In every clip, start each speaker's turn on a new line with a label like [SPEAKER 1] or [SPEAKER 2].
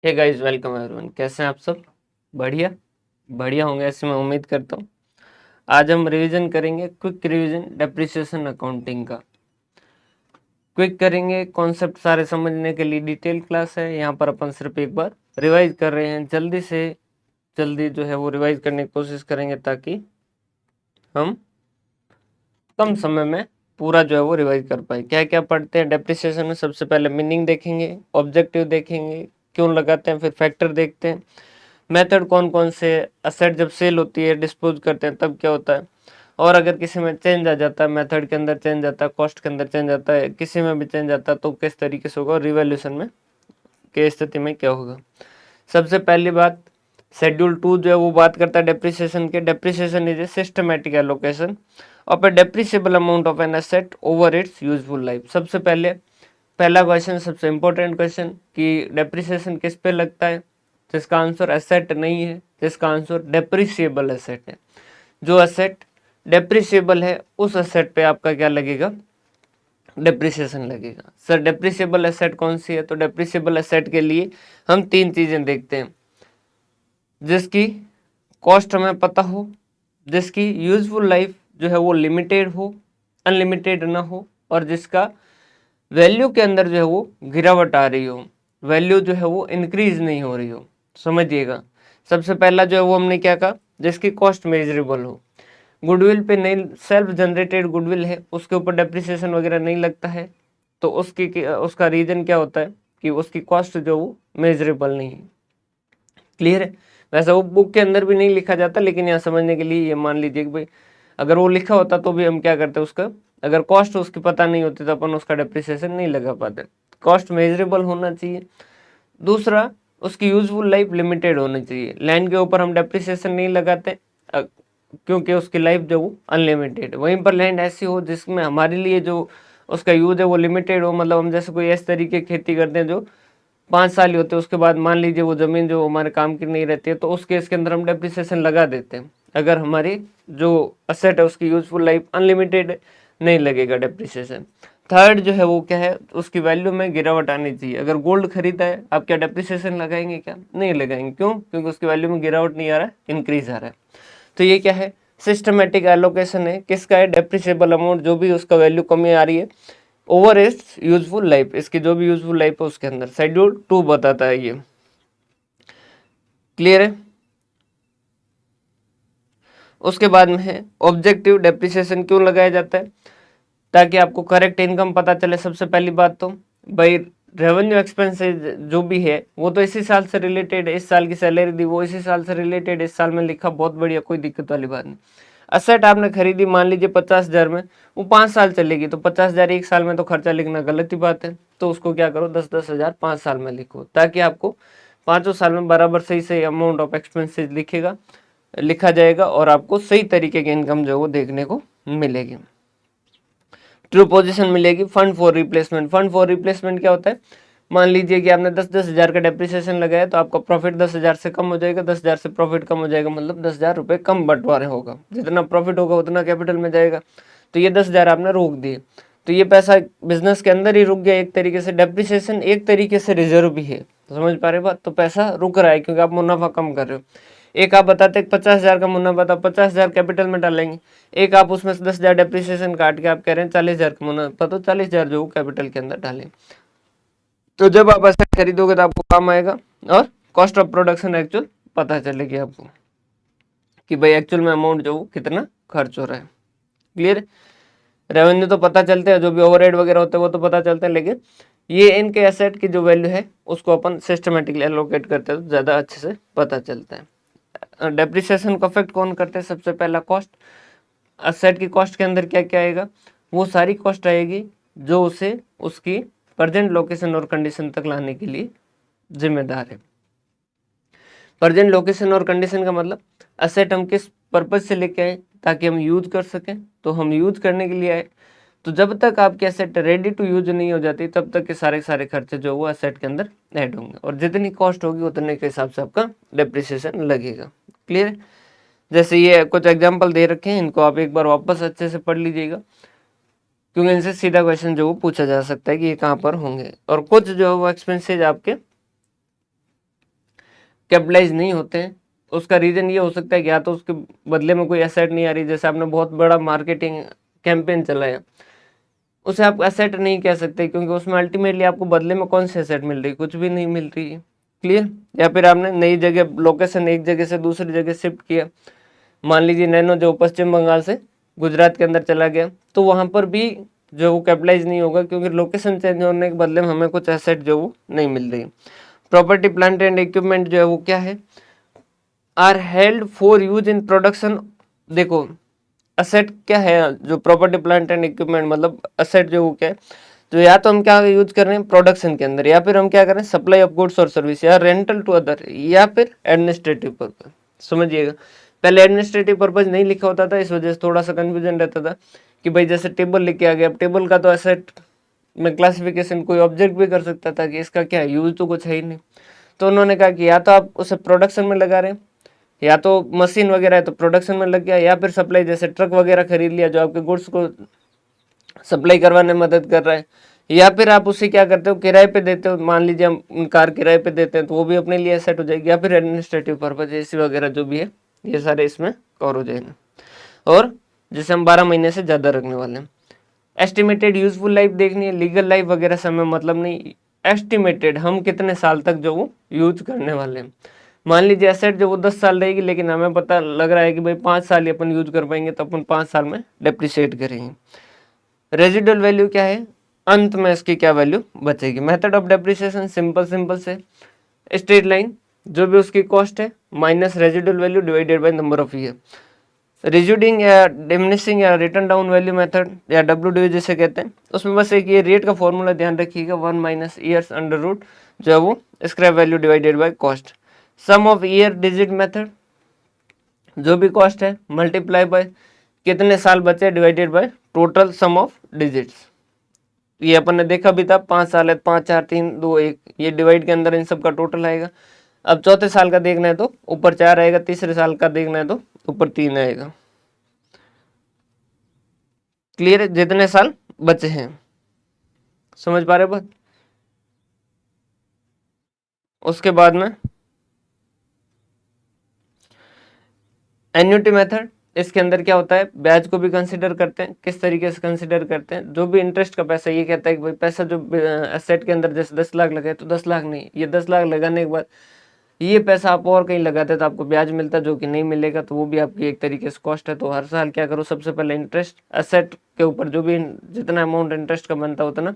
[SPEAKER 1] Hey guys, welcome everyone. कैसे हैं आप सब? बढ़िया बढ़िया होंगे ऐसे मैं उम्मीद करता हूँ। आज हम रिवीजन करेंगे, क्विक रिवीजन डेप्रिसिएशन अकाउंटिंग का। क्विक करेंगे, कॉन्सेप्ट सारे समझने के लिए डिटेल क्लास है। यहाँ पर अपन सिर्फ एक बार रिवाइज कर रहे हैं, जल्दी से जल्दी जो है वो रिवाइज करने की कोशिश करेंगे ताकि हम कम समय में पूरा जो है वो रिवाइज कर पाए। क्या क्या पढ़ते हैं डेप्रिसिएशन में? सबसे पहले मीनिंग देखेंगे, ऑब्जेक्टिव देखेंगे, क्यों लगाते हैं, फिर फैक्टर देखते हैं, मेथड कौन कौन से, असेट जब सेल होती है डिस्पोज करते हैं तब क्या होता है, और अगर किसी में चेंज आ जाता है, मेथड के अंदर चेंज आता है, कॉस्ट के अंदर चेंज आता है, किसी में भी चेंज आता है तो किस तरीके से होगा, रिवैल्यूएशन में के स्थिति में क्या होगा। सबसे पहली बात, शेड्यूल 2 जो है वो बात करता है डेप्रिसिएशन के। Depreciation is a systematic allocation of A depreciable amount of an asset over it's useful life. सबसे पहले पहला क्वेश्चन, सबसे इंपॉर्टेंट क्वेश्चन कि डेप्रिसिएशन किस पे लगता है, जिसका आंसर एसेट नहीं है, जिसका आंसर डेप्रिसिएबल एसेट है। जो एसेट डेप्रिसिएबल है उस एसेट पे आपका क्या लगेगा, डेप्रिसिएशन लगेगा। सर डेप्रिसिएबल एसेट कौन सी है? तो डेप्रिसिएबल एसेट के लिए हम तीन चीजें देखते हैं, जिसकी कॉस्ट हमें पता हो, जिसकी यूजफुल लाइफ जो है वो लिमिटेड हो, अनलिमिटेड ना हो, और जिसका वैल्यू के अंदर जो है वो गिरावट आ रही हो, वैल्यू जो है वो इंक्रीज नहीं हो रही हो। समझिएगा, सबसे पहला जो है वो हमने क्या कहा, जिसकी कॉस्ट मेजरेबल हो। गुडविल पे नहीं, सेल्फ जनरेटेड गुडविल है, उसके ऊपर डेप्रिसिएशन वगैरह नहीं लगता है, तो उसका रीजन क्या होता है कि उसकी कॉस्ट जो वो मेजरेबल नहीं है। क्लियर है? वैसे वो बुक के अंदर भी नहीं लिखा जाता, लेकिन यहाँ समझने के लिए ये मान लीजिए कि भाई अगर वो लिखा होता तो भी हम क्या करते उसका, अगर कॉस्ट उसकी पता नहीं होती तो अपन उसका डेप्रिसिएशन नहीं लगा पाते। कॉस्ट मेजरेबल होना चाहिए। दूसरा, उसकी यूजफुल लाइफ लिमिटेड होनी चाहिए। लैंड के ऊपर हम डेप्रिसिएशन नहीं लगाते क्योंकि उसकी लाइफ जो वो अनलिमिटेड। वहीं पर लैंड ऐसी हो जिसमें हमारे लिए जो उसका यूज है वो लिमिटेड हो, मतलब हम जैसे कोई इस तरीके की खेती करते हैं जो 5 साल ही होते हैं, उसके बाद मान लीजिए वो जमीन जो हमारे काम की नहीं रहती है, तो उस केस के अंदर हम डेप्रिसिएशन लगा देते हैं। अगर हमारी जो असेट है उसकी यूजफुल लाइफ अनलिमिटेड नहीं लगेगा डेप्रिसिएशन। थर्ड जो है वो क्या है, उसकी वैल्यू में गिरावट आनी चाहिए। अगर गोल्ड खरीदा है, आप क्या डेप्रिसिएशन लगाएंगे? क्या नहीं लगाएंगे। क्यों? क्योंकि उसकी वैल्यू में गिरावट नहीं आ रहा है, इंक्रीज आ रहा है। तो ये क्या है, सिस्टमेटिक एलोकेशन है। किसका है? डेप्रिसिएबल अमाउंट, जो भी उसका वैल्यू कमी आ रही है ओवर इट्स यूजफुल लाइफ, इसकी जो भी यूजफुल लाइफ है उसके अंदर। शेड्यूल 2 बताता है ये। क्लियर है? उसके बाद में है ऑब्जेक्टिव डेप्रिसिएशन क्यों लगाया जाता है, ताकि आपको करेक्ट इनकम पता चले। सबसे पहली बात तो भाई रेवेन्यू एक्सपेंसेस जो भी है वो तो इसी साल से रिलेटेड है, इस साल की सैलरी दी वो इसी साल से रिलेटेड, इस साल में लिखा, बहुत बढ़िया, कोई दिक्कत वाली बात नहीं। असेट आपने खरीदी मान लीजिए 50,000 में, वो 5 साल चलेगी, तो 50,000 एक साल में तो खर्चा लिखना गलत ही बात है। तो उसको क्या करो, 10-10 हज़ार 5 साल में लिखो, ताकि आपको पाँचों साल में बराबर सही सही अमाउंट ऑफ एक्सपेंसेस लिखा जाएगा और आपको सही तरीके की इनकम जो वो देखने को मिलेगी, ट्रू पोजीशन मिलेगी। Fund for replacement, fund for replacement क्या होता है? मान लीजिए कि आपने 10-10 हज़ार का डेप्रिसिएशन लगाया, तो आपका प्रॉफिट 10,000 से कम हो जाएगा, 10,000 से प्रॉफिट कम हो जाएगा, मतलब 10,000 रुपये कम बंटवारे होगा। जितना प्रॉफिट होगा उतना कैपिटल में जाएगा, तो ये 10,000 आपने रोक दिए, तो ये पैसा बिजनेस के अंदर ही रुक गया एक तरीके से। डेप्रिसिएशन एक तरीके से रिजर्व भी है, समझ पा रहे बात? तो पैसा रुक रहा है क्योंकि आप मुनाफा कम कर रहे हो। एक आप बताते 50,000 का मुनाफा था, 50,000 कैपिटल में डालेंगे, एक आप उसमें से 10,000 डेप्रिसिएशन काट के आप कह रहे हैं 40,000 का मुनाफा, तो 40,000 जो कैपिटल के अंदर डालें। तो जब आप एसेट खरीदोगे तो आपको काम आएगा, और कॉस्ट ऑफ प्रोडक्शन एक्चुअल पता चलेगी आपको कि भाई एक्चुअल में अमाउंट जो कितना खर्च हो रहा है। क्लियर? रेवेन्यू तो पता चलते हैं, जो भी ओवरहेड वगैरह होते हैं वो तो पता चलते हैं, लेकिन ये इनके एसेट की जो वैल्यू है उसको अपन सिस्टमेटिकली एलोकेट करते हैं तो ज़्यादा अच्छे से पता चलता है। डेप्रिसिएशन को अफेक्ट कौन करते हैं? सबसे पहला कॉस्ट। असेट की कॉस्ट के अंदर क्या क्या आएगा? वो सारी कॉस्ट आएगी जो उसे उसकी प्रेजेंट लोकेशन और कंडीशन तक लाने के लिए जिम्मेदार है। प्रेजेंट लोकेशन और कंडीशन का मतलब असेट हम किस पर्पज से लेके आए, ताकि हम यूज कर सकें, तो हम यूज करने के लिए आए। तो जब तक आपकी एसेट रेडी टू यूज नहीं हो जाती तब तक के सारे सारे खर्चे जो वो एसेट के अंदर ऐड होंगे, और जितनी कॉस्ट होगी उतने के हिसाब से आपका डेप्रिसिएशन लगेगा। क्लियर? जैसे ये कुछ एग्जांपल दे रखे हैं, इनको आप एक बार वापस अच्छे से पढ़ लीजिएगा, क्योंकि इनसे सीधा क्वेश्चन जो वो पूछा जा सकता है कि ये कहाँ पर होंगे। और कुछ जो है वो एक्सपेंसेज आपके कैपिटलाइज नहीं होते हैं, उसका रीजन ये हो सकता है कि या तो उसके बदले में कोई एसेट नहीं आ रही, जैसे आपने बहुत बड़ा मार्केटिंग कैंपेन चलाया, उसे आप एसेट नहीं कह सकते, क्योंकि उसमें अल्टीमेटली आपको बदले में कौन सी एसेट मिल रही है, कुछ भी नहीं मिल रही है। क्लियर। या फिर आपने नई जगह लोकेशन एक जगह से दूसरी जगह शिफ्ट किया, मान लीजिए नैनो जो पश्चिम बंगाल से गुजरात के अंदर चला गया, तो वहां पर भी जो वो कैपिटलाइज नहीं होगा, क्योंकि लोकेशन चेंज होने के बदले में हमें कुछ एसेट जो वो नहीं मिल रही। प्रॉपर्टी प्लांट एंड इक्विपमेंट जो है वो क्या है, are held for use in production. देखो असेट क्या है, जो प्रॉपर्टी प्लांट एंड इक्विपमेंट मतलब असेट जो वो क्या है, तो या तो हम क्या यूज कर रहे हैं प्रोडक्शन के अंदर, या फिर हम क्या कर रहे हैं सप्लाई ऑफ गुड्स और सर्विस, या रेंटल टू अदर, या फिर एडमिनिस्ट्रेटिव पर्पज। समझिएगा, पहले एडमिनिस्ट्रेटिव पर्पज नहीं लिखा होता था, इस वजह से थोड़ा सा कंफ्यूजन रहता था कि भाई जैसे टेबल लिख के आ गया, अब टेबल का तो एसेट में क्लासिफिकेशन कोई ऑब्जेक्ट भी कर सकता था कि इसका क्या है, यूज तो कुछ है ही नहीं। तो उन्होंने कहा कि या तो आप उसे प्रोडक्शन में लगा रहे हैं, या तो मशीन वगैरह है तो प्रोडक्शन में लग गया, या फिर सप्लाई जैसे ट्रक वगैरह खरीद लिया जो आपके गुड्स को सप्लाई करवाने में मदद कर रहा है, या फिर आप उसे क्या करते हो किराए पे देते हो, मान लीजिए हम कार किराए पे देते हैं तो वो भी अपने लिए एसेट हो जाएगी, या फिर एडमिनिस्ट्रेटिव पर्पज एसी वगैरह जो भी है ये सारे इसमें कवर हो जाएंगे। और जैसे हम 12 महीने से ज़्यादा रखने वाले हैं। एस्टिमेटेड यूजफुल लाइफ देखनी है, लीगल लाइफ वगैरह से हमें मतलब नहीं, एस्टिमेटेड हम कितने साल तक जो वो यूज करने वाले हैं। मान लीजिए एसेट जो वो 10 साल रहेगी, लेकिन हमें पता लग रहा है कि भाई 5 साल ही अपन यूज कर पाएंगे, तो अपन 5 साल में डेप्रिशिएट करेंगे। रेजिडुअल वैल्यू क्या है, अंत में इसकी क्या वैल्यू बचेगी। मेथड ऑफ डेप्रिसिएशन सिंपल से स्ट्रेट लाइन जो भी उसकी कॉस्ट है minus residual value divided by number of year. Reducing या डिमिनिशिंग या रिटर्न डाउन वैल्यू मेथड या WDV जिसे कहते हैं, उसमें बस एक ये रेट का फॉर्मूला ध्यान रखिएगा, 1 माइनस ईयर्स अंडर रूट जो है वो scrap value divided by cost. Sum of year digit method, जो भी कॉस्ट है मल्टीप्लाई बाय कितने साल बचे divided by total sum of digits. ये अपन ने देखा भी था, 5 साल है, 5 4 3 2 1, ये डिवाइड के अंदर इन सब का टोटल आएगा। अब चौथे साल का देखना है तो ऊपर 4 आएगा, तीसरे साल का देखना है तो ऊपर 3 आएगा। क्लियर है, जितने साल बचे हैं, समझ पा रहे बात। उसके बाद में एन्युटी मेथड, इसके अंदर क्या होता है, ब्याज को भी कंसिडर करते हैं। किस तरीके से कंसिडर करते हैं, जो भी इंटरेस्ट का पैसा, ये कहता है कि भाई पैसा जो एसेट के अंदर जैसे 10 लाख लगे तो 10 लाख नहीं, ये 10 लाख लगाने के बाद ये पैसा आप और कहीं लगाते तो आपको ब्याज मिलता जो कि नहीं मिलेगा, तो वो भी आपकी एक तरीके से कॉस्ट है। तो हर साल क्या करो, सबसे पहले इंटरेस्ट एसेट के ऊपर जो भी जितना अमाउंट इंटरेस्ट का बनता होता ना,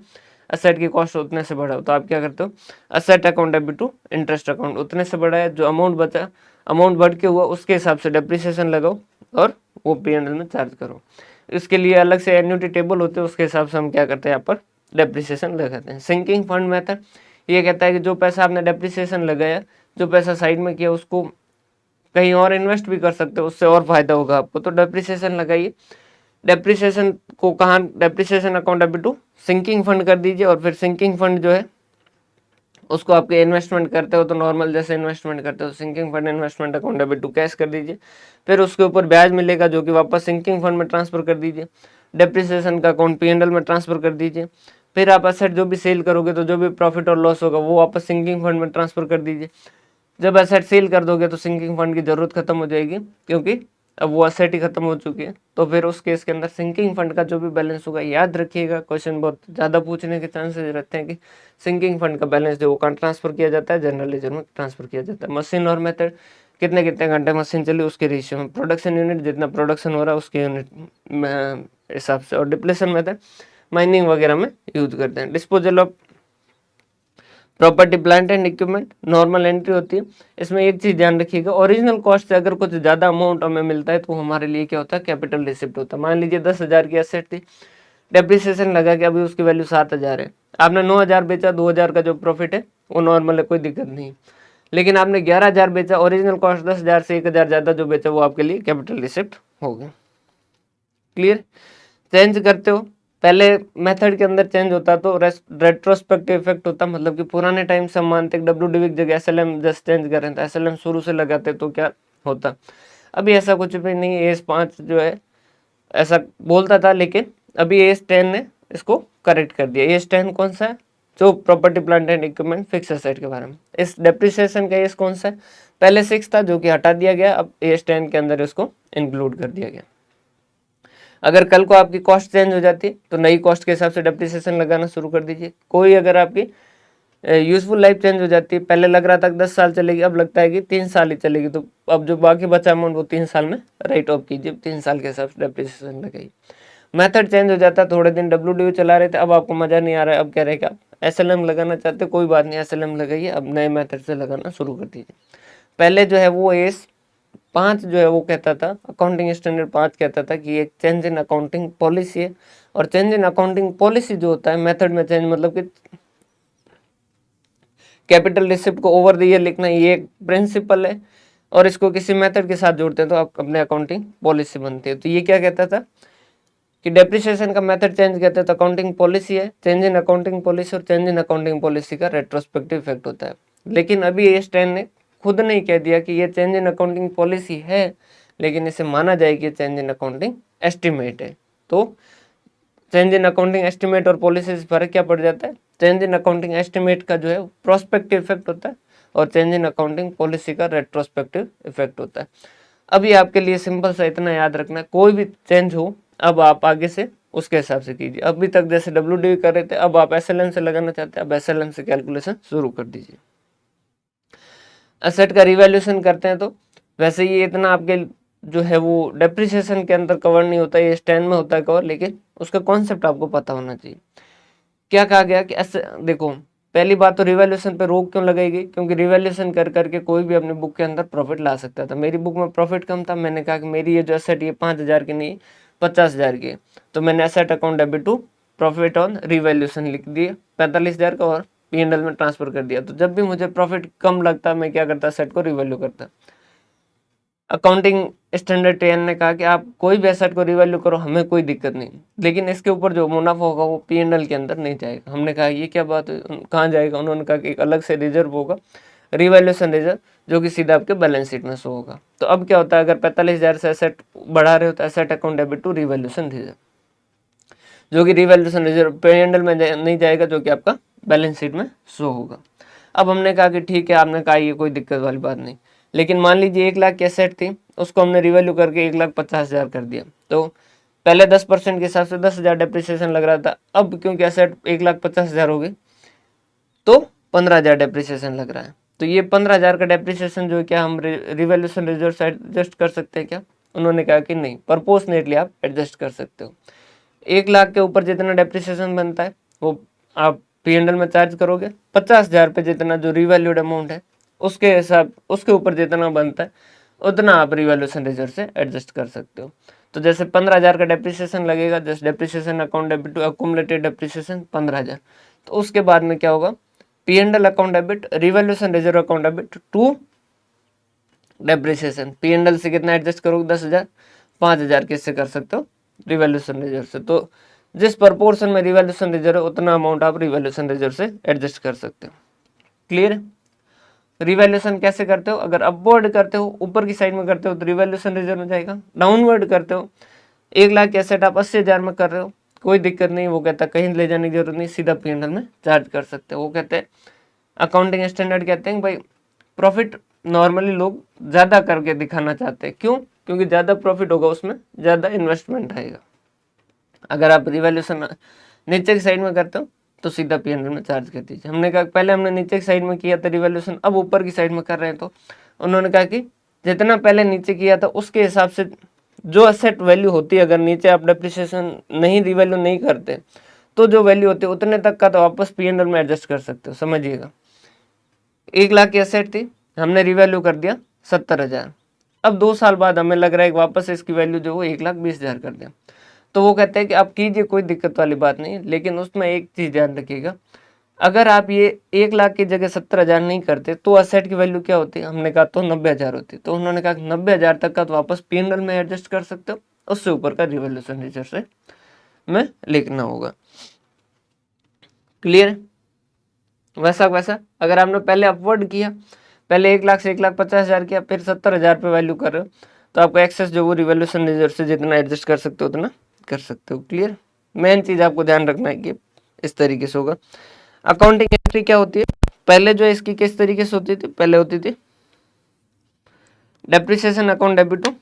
[SPEAKER 1] एसेट की कॉस्ट उतने से बढ़ाओ। तो आप क्या करते हो, asset account debit to interest account, उतने से बढ़ा है, जो अमाउंट बचा, अमाउंट बढ़ के हुआ उसके हिसाब से डेप्रिसिएशन लगाओ और वो P&L में चार्ज करो। इसके लिए अलग से एन्युटी टेबल होते हैं, उसके हिसाब से हम क्या करते हैं यहाँ पर डेप्रिसिएशन लगाते हैं। सिंकिंग फंड मेथड ये कहता है कि जो पैसा आपने डेप्रिसिएशन लगाया, जो पैसा साइड में किया, उसको कहीं और इन्वेस्ट भी कर सकते हो, उससे और फायदा होगा आपको, तो डेप्रिसिएशन लगाइए। डेप्रिसिएशन को कहाँ, depreciation account debit to sinking fund कर दीजिए, और फिर सिंकिंग फंड जो है उसको आपके इन्वेस्टमेंट करते हो तो नॉर्मल जैसे इन्वेस्टमेंट करते हो, sinking fund investment account debit to cash कर दीजिए, फिर उसके ऊपर ब्याज मिलेगा जो कि वापस सिंकिंग फंड में ट्रांसफर कर दीजिए। डेप्रिसिएशन का अकाउंट P&L में ट्रांसफर कर दीजिए। फिर आप एसेट जो भी सेल करोगे तो जो भी प्रॉफिट और लॉस होगा वो वापस सिंकिंग फंड में ट्रांसफर कर दीजिए। जब एसेट सेल कर दोगे तो सिंकिंग फंड की जरूरत खत्म हो जाएगी, क्योंकि अब वो एसेट ही खत्म हो चुकी है। तो फिर उस केस के अंदर सिंकिंग फंड का जो भी बैलेंस होगा, याद रखिएगा क्वेश्चन बहुत ज़्यादा पूछने के चांसेस रहते हैं कि सिंकिंग फंड का बैलेंस जो वो कहाँ ट्रांसफर किया जाता है, जनरल लेजर में ट्रांसफर किया जाता है। मशीन और मेथड, कितने कितने घंटे मशीन चली उसके रेशियो में, प्रोडक्शन यूनिट जितना प्रोडक्शन हो रहा है उसके यूनिट में हिसाब से। और डिप्लेशन मेथड माइनिंग वगैरह में यूज करते हैं। Disposal of property plant and equipment normal entry होती है। इसमें एक चीज ध्यान रखिएगा, ओरिजिनल कॉस्ट से अगर कुछ ज्यादा अमाउंट हमें मिलता है तो हमारे लिए क्या होता है, कैपिटल रिसिप्ट होता है। मान लीजिए 10,000 की एसेट थी, डेप्रिसिएशन लगा के अभी उसकी वैल्यू 7,000 है, आपने 9,000 बेचा, 2,000 का जो प्रॉफिट है वो नॉर्मल है, कोई दिक्कत नहीं। लेकिन आपने 11,000 बेचा, ओरिजिनल कॉस्ट 10,000 से 1,000 ज्यादा जो बेचा वो आपके लिए कैपिटल रिसिप्ट हो गया। क्लियर। चेंज करते हो, पहले मेथड के अंदर चेंज होता तो रेट्रोस्पेक्टिव इफेक्ट होता, मतलब कि पुराने टाइम से हम मानते WDV की जगह SLM जस्ट चेंज कर रहे थे, SLM शुरू से लगाते तो क्या होता। अभी ऐसा कुछ भी नहीं, AS5 जो है ऐसा बोलता था, लेकिन अभी AS10 ने इसको करेक्ट कर दिया। AS10 कौन सा है, जो property plant and equipment fix asset के बारे में। इस डेप्रिसिएशन का एज कौन सा है, पहले 6 था जो कि हटा दिया गया, अब एज 10 के अंदर इसको इंक्लूड कर दिया गया। अगर कल को आपकी कॉस्ट चेंज हो जाती तो नई कॉस्ट के हिसाब से डेप्रिसिएशन लगाना शुरू कर दीजिए। कोई अगर आपकी यूजफुल लाइफ चेंज हो जाती है, पहले लग रहा था 10 साल चलेगी, अब लगता है कि 3 साल ही चलेगी, तो अब जो बाकी बचा अमाउंट वो 3 साल में राइट ऑफ कीजिए, 3 साल के हिसाब से डेप्रिसिएशन लगाइए। मेथड चेंज हो जाता है, थोड़े दिन WDV चला रहे थे, अब आपको मजा नहीं आ रहा है, अब कह रहे हैं कि आप SLM लगाना चाहते हो, कोई बात नहीं, SLM लगाइए, अब नए मेथड से लगाना शुरू कर दीजिए। पहले जो है वो एस 5 जो है वो कहता था, अकाउंटिंग स्टैंडर्ड 5 कहता था कि एक चेंज इन अकाउंटिंग पॉलिसी है, और चेंज इन अकाउंटिंग पॉलिसी जो होता है मेथड में चेंज, मतलब कि कैपिटल रिसिप्ट को ओवर द ईयर लिखना, ये एक प्रिंसिपल है, और इसको किसी मेथड के साथ जोड़ते हैं तो आप अपने अकाउंटिंग पॉलिसी बनती है। तो ये क्या कहता था कि डेप्रिसिएशन का मेथड चेंज कहते हैं तो अकाउंटिंग पॉलिसी है, चेंज इन अकाउंटिंग पॉलिसी, और चेंज इन अकाउंटिंग पॉलिसी का रेट्रोस्पेक्टिव इफेक्ट होता है। लेकिन अभी एस 10 ने खुद नहीं कह दिया कि ये चेंज इन अकाउंटिंग पॉलिसी है, लेकिन इसे माना जाए कि चेंज इन अकाउंटिंग एस्टिमेट है। तो चेंज इन अकाउंटिंग एस्टिमेट और पॉलिसी से फर्क क्या पड़ जाता है, चेंज इन अकाउंटिंग एस्टिमेट का जो है प्रोस्पेक्टिव इफेक्ट होता है, और चेंज इन अकाउंटिंग पॉलिसी का रेट्रोस्पेक्टिव इफेक्ट होता है। अभी आपके लिए सिंपल सा इतना याद रखना है, कोई भी चेंज हो अब आप आगे से उसके हिसाब से कीजिए। अभी तक जैसे WDV कर रहे थे, अब आप SLM से लगाना चाहते हैं, अब SLM से कैलकुलेशन शुरू कर दीजिए। एसेट का रिवैल्यूएशन करते हैं तो वैसे ये इतना आपके जो है वो डेप्रिसिएशन के अंदर कवर नहीं होता, ये स्टैंड में होता है कवर, लेकिन उसका कॉन्सेप्ट आपको पता होना चाहिए। क्या कहा गया कि ऐसे देखो, पहली बात तो रिवैल्यूएशन पे रोक क्यों लगाई गई, क्योंकि रिवैल्यूएशन कर करके कोई भी अपने बुक के अंदर प्रॉफिट ला सकता था। मेरी बुक में प्रॉफिट कम था, मैंने कहा कि मेरी ये जो एसेट ये 5,000 की नहीं 50,000 की है, तो मैंने asset account debit to profit on revaluation लिख दिया 45,000 का, और P&L में ट्रांसफर कर दिया। तो जब भी मुझे प्रॉफिट कम लगता मैं क्या करता, एसेट को रिवैल्यू करता। अकाउंटिंग स्टैंडर्ड 10 ने कहा कि आप कोई भी एसेट को रिवैल्यू करो, हमें कोई दिक्कत नहीं, लेकिन इसके ऊपर जो मुनाफा होगा वो P&L के अंदर नहीं जाएगा। हमने कहा ये क्या बात है, कहाँ जाएगा, उन्होंने कहा कि एक अलग से रिजर्व होगा, रिवैल्यूएशन रिजर्व, जो कि सीधा आपके बैलेंस शीट में शो होगा। तो अब क्या होता है, अगर 45,000 से एसेट बढ़ा रहे हो तो asset account debit to revaluation reserve, जो कि रिवैल्यूएशन रिजर्व P&L में नहीं जाएगा, जो कि आपका बैलेंस शीट में शो होगा। अब हमने कहा कि ठीक है, आपने कहा ये कोई दिक्कत वाली बात नहीं, लेकिन मान लीजिए 1 लाख की एसेट थी, उसको हमने रिवैल्यू करके 1,50,000 कर दिया। तो पहले 10% के हिसाब से 10,000 डेप्रिसिएशन लग रहा था, अब क्योंकि एसेट 1,50,000 हो गई तो 15,000 डेप्रिसिएशन लग रहा है। तो ये 15,000 का डेप्रिसिएशन जो है क्या हम रिवैल्यूएशन रिजर्व से एडजस्ट कर सकते हैं क्या, उन्होंने कहा कि नहीं, प्रपोर्शनेटली आप एडजस्ट कर सकते हो। 1 लाख के ऊपर जितना डेप्रिसिएशन बनता है वो आप P&L में चार्ज करोगे, 50,000 पे जितना जो रिवैल्यूड अमाउंट है उसके हिसाब उसके ऊपर जितना बनता है उतना आप रिवैल्यूएशन रिजर्व से एडजस्ट कर सकते हो। तो जैसे 15,000 का डेप्रिसिएशन लगेगा, जैसे depreciation account debit to accumulated depreciation 15,000, तो उसके बाद में क्या होगा, P&L account debit revaluation reserve account debit to depreciation, P&L से कितना एडजस्ट करोगे 10,000, 5,000 किससे कर सकते हो, रिवैल्यूएशन रिजर्व से। तो जिस प्रपोर्शन में रिवैल्यूएशन रिजर्व है उतना अमाउंट आप रिवैल्यूएशन रिजर्व से एडजस्ट कर सकते हो। क्लियर। रिवैल्यूएशन कैसे करते हो, अगर अपवर्ड करते हो ऊपर की साइड में करते हो तो रिवैल्यूएशन रिजर्व में जाएगा, डाउनवर्ड करते हो 1 लाख की एसेट आप 80,000 में कर रहे हो, कोई दिक्कत नहीं, वो कहता है कहीं ले जाने की जरूरत नहीं, सीधा P&L में चार्ज कर सकते हो। वो कहते हैं अकाउंटिंग स्टैंडर्ड कहते हैं भाई प्रॉफिट नॉर्मली लोग ज़्यादा करके दिखाना चाहते हैं, क्यों, क्योंकि ज़्यादा प्रॉफिट होगा उसमें ज़्यादा इन्वेस्टमेंट आएगा। अगर आप रिवैल्यूएशन नीचे की साइड में करते हो तो सीधा P&L में चार्ज कर दीजिए। हमने कहा पहले हमने नीचे की साइड में किया था रिवैल्यूएशन, अब ऊपर की साइड में कर रहे हैं, तो उन्होंने कहा कि जितना पहले नीचे किया था उसके हिसाब से जो एसेट वैल्यू होती है, अगर नीचे आप डेप्रिसिएशन नहीं रिवैल्यू नहीं करते तो जो वैल्यू होती है उतने तक का तो वापस P&L में एडजस्ट कर सकते हो। समझिएगा, 1 लाख की एसेट थी, हमने रिवैल्यू कर दिया 70,000, अब 2 साल बाद हमें लग रहा है कि वापस इसकी वैल्यू जो वो 1,20,000 कर दें, तो वो कहते हैं कि आप कीजिए, कोई दिक्कत वाली बात नहीं, लेकिन उसमें एक चीज़ ध्यान रखिएगा, अगर आप ये 1 लाख की जगह 70,000 नहीं करते तो एसेट की वैल्यू क्या होती है, हमने कहा तो 90,000 होती। तो उन्होंने कहा 90,000 तक का तो वापस P&L में एडजस्ट कर सकते हो, उससे ऊपर का रिवैल्यूएशन रिजर्व से में लिखना होगा। क्लियर। वैसा अगर आपने पहले अपवर्ड किया, पहले 1 लाख से 1,50,000 किया, फिर 70,000 पे वैल्यू कर रहे हो, तो आपका एक्सेस जो वो रिवैल्यूएशन रिजर्व से जितना एडजस्ट कर सकते हो उतना कर सकते हो। क्लियर। मेन चीज़ आपको ध्यान रखना है कि इस तरीके से होगा। अकाउंटिंग एंट्री क्या होती है, पहले जो है इसकी किस तरीके से होती थी, पहले होती थी डेप्रिसिएशन अकाउंट डेबिट टू,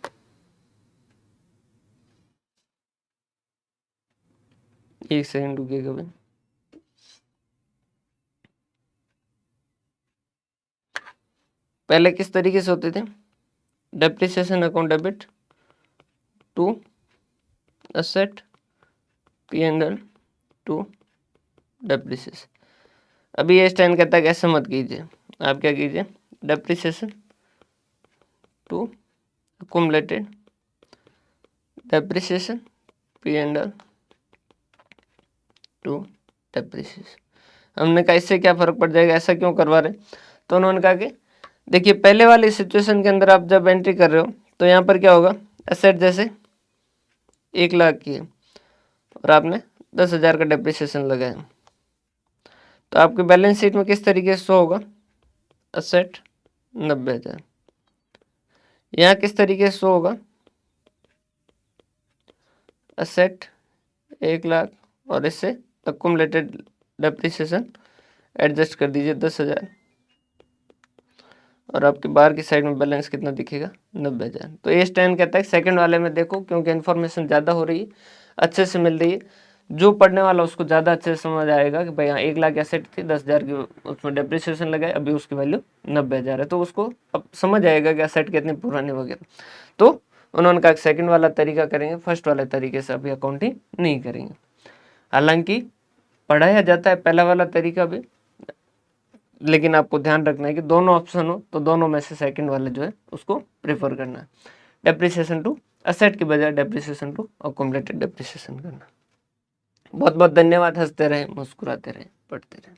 [SPEAKER 1] एक सेकंड रुकिएगा भाई, पहले किस तरीके से होते थे, depreciation account debit to asset P&L to depreciation. अभी ये स्टैंड कहता है कि ऐसा मत कीजिए, आप क्या कीजिए, depreciation to accumulated depreciation P&L to depreciation. हमने कहा इससे क्या फर्क पड़ जाएगा, ऐसा क्यों करवा रहे, तो उन्होंने कहा कि देखिए पहले वाली सिचुएशन के अंदर आप जब एंट्री कर रहे हो तो यहाँ पर क्या होगा, एसेट जैसे 1,00,000 की है और आपने 10,000 का डेप्रिसिएशन लगाया, तो आपके बैलेंस शीट में किस तरीके से शो होगा, एसेट 90,000, यहाँ किस तरीके से शो होगा, एसेट 1,00,000 और इससे अकुमुलेटेड डेप्रिसिएशन एडजस्ट कर दीजिए 10,000 और आपके बाहर की साइड में बैलेंस कितना दिखेगा, 90,000। तो ये स्टैंड कहता है सेकंड वाले में देखो, क्योंकि इन्फॉर्मेशन ज़्यादा हो रही है, अच्छे से मिल रही है, जो पढ़ने वाला उसको ज़्यादा अच्छे से समझ आएगा कि भाई यहाँ 1,00,000 एसेट थी, 10,000 की उसमें डेप्रिसिएशन लगाए, अभी उसकी वैल्यू 90,000 है, तो उसको अब समझ आएगा कि एसेट कितने पुराने वगैरह। तो उन्होंने कहा सेकंड वाला तरीका करेंगे, फर्स्ट वाले तरीके से अभी अकाउंटिंग नहीं करेंगे। हालांकि पढ़ाया जाता है पहला वाला तरीका भी, लेकिन आपको ध्यान रखना है कि दोनों ऑप्शन हो तो दोनों में से सेकंड वाले जो है उसको प्रेफर करना है, डेप्रिसिएशन टू असेट की बजाय डेप्रिसिएशन टू अकुमुलेटेड डेप्रिसिएशन करना। बहुत बहुत धन्यवाद, हंसते रहें, मुस्कुराते रहें, पढ़ते रहें।